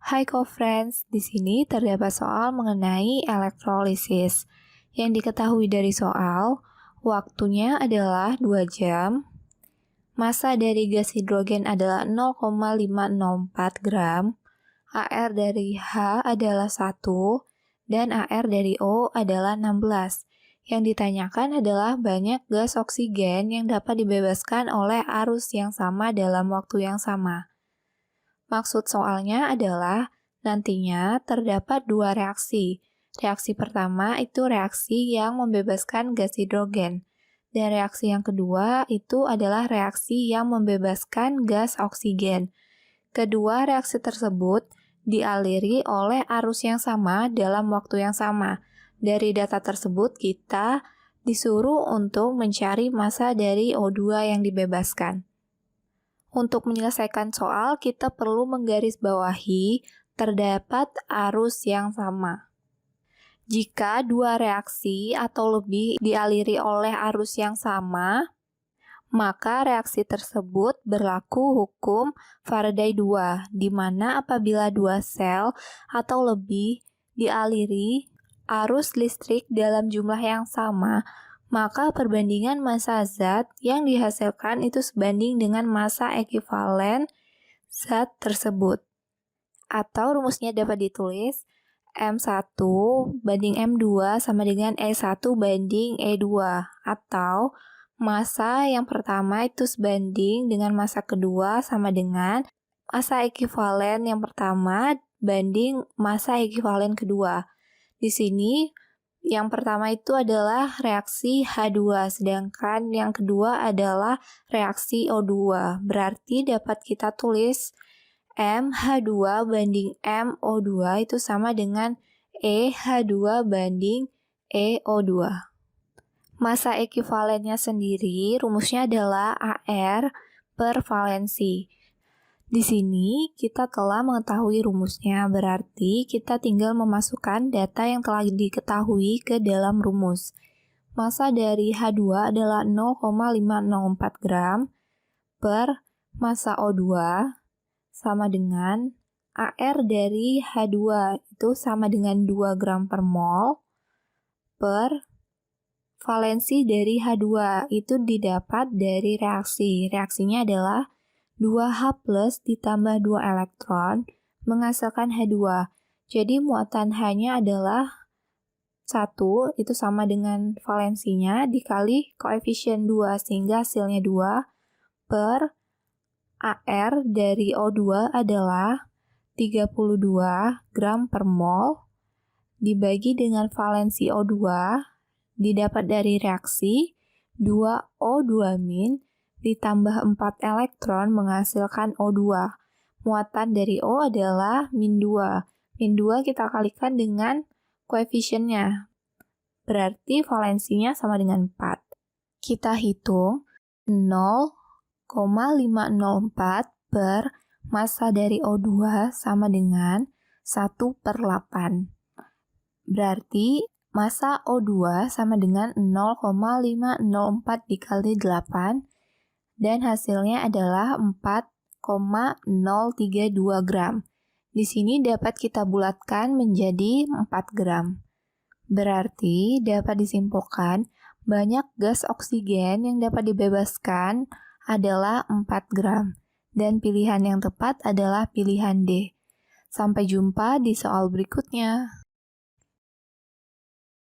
Hai co-friends, di sini terdapat soal mengenai elektrolisis. Yang diketahui dari soal, waktunya adalah 2 jam, massa dari gas hidrogen adalah 0,504 gram, AR dari H adalah 1, dan AR dari O adalah 16. Yang ditanyakan adalah banyak gas oksigen yang dapat dibebaskan oleh arus yang sama dalam waktu yang sama. Maksud soalnya adalah nantinya terdapat dua reaksi. Reaksi pertama itu reaksi yang membebaskan gas hidrogen. Dan reaksi yang kedua itu adalah reaksi yang membebaskan gas oksigen. Kedua reaksi tersebut dialiri oleh arus yang sama dalam waktu yang sama. Dari data tersebut kita disuruh untuk mencari massa dari O2 yang dibebaskan. Untuk menyelesaikan soal, kita perlu menggarisbawahi terdapat arus yang sama. Jika dua reaksi atau lebih dialiri oleh arus yang sama, maka reaksi tersebut berlaku hukum Faraday 2, di mana apabila dua sel atau lebih dialiri arus listrik dalam jumlah yang sama, maka perbandingan massa zat yang dihasilkan itu sebanding dengan massa ekivalen zat tersebut. Atau rumusnya dapat ditulis M1 banding M2 sama dengan E1 banding E2. Atau massa yang pertama itu sebanding dengan massa kedua sama dengan massa ekivalen yang pertama banding massa ekivalen kedua. Di sini yang pertama itu adalah reaksi H2, sedangkan yang kedua adalah reaksi O2. Berarti dapat kita tulis MH2 banding MO2 itu sama dengan EH2 banding EO2. Massa ekivalennya sendiri rumusnya adalah AR per valensi. Di sini kita telah mengetahui rumusnya, berarti kita tinggal memasukkan data yang telah diketahui ke dalam rumus. Massa dari H2 adalah 0,504 gram per massa O2 sama dengan AR dari H2 itu sama dengan 2 gram per mol per valensi dari H2 itu didapat dari reaksi. Reaksinya adalah 2H plus ditambah 2 elektron menghasilkan H2. Jadi muatan H-nya adalah 1, itu sama dengan valensinya dikali koefisien 2 sehingga hasilnya 2 per AR dari O2 adalah 32 gram per mol dibagi dengan valensi O2 didapat dari reaksi 2O2- ditambah 4 elektron menghasilkan O2. Muatan dari O adalah min 2. Min 2 kita kalikan dengan koefisiennya. Berarti valensinya sama dengan 4. Kita hitung 0,504 per massa dari O2 sama dengan 1/8. Berarti massa O2 sama dengan 0,504 dikali 8 dan hasilnya adalah 4,032 gram. Di sini dapat kita bulatkan menjadi 4 gram. Berarti dapat disimpulkan banyak gas oksigen yang dapat dibebaskan adalah 4 gram. Dan pilihan yang tepat adalah pilihan D. Sampai jumpa di soal berikutnya.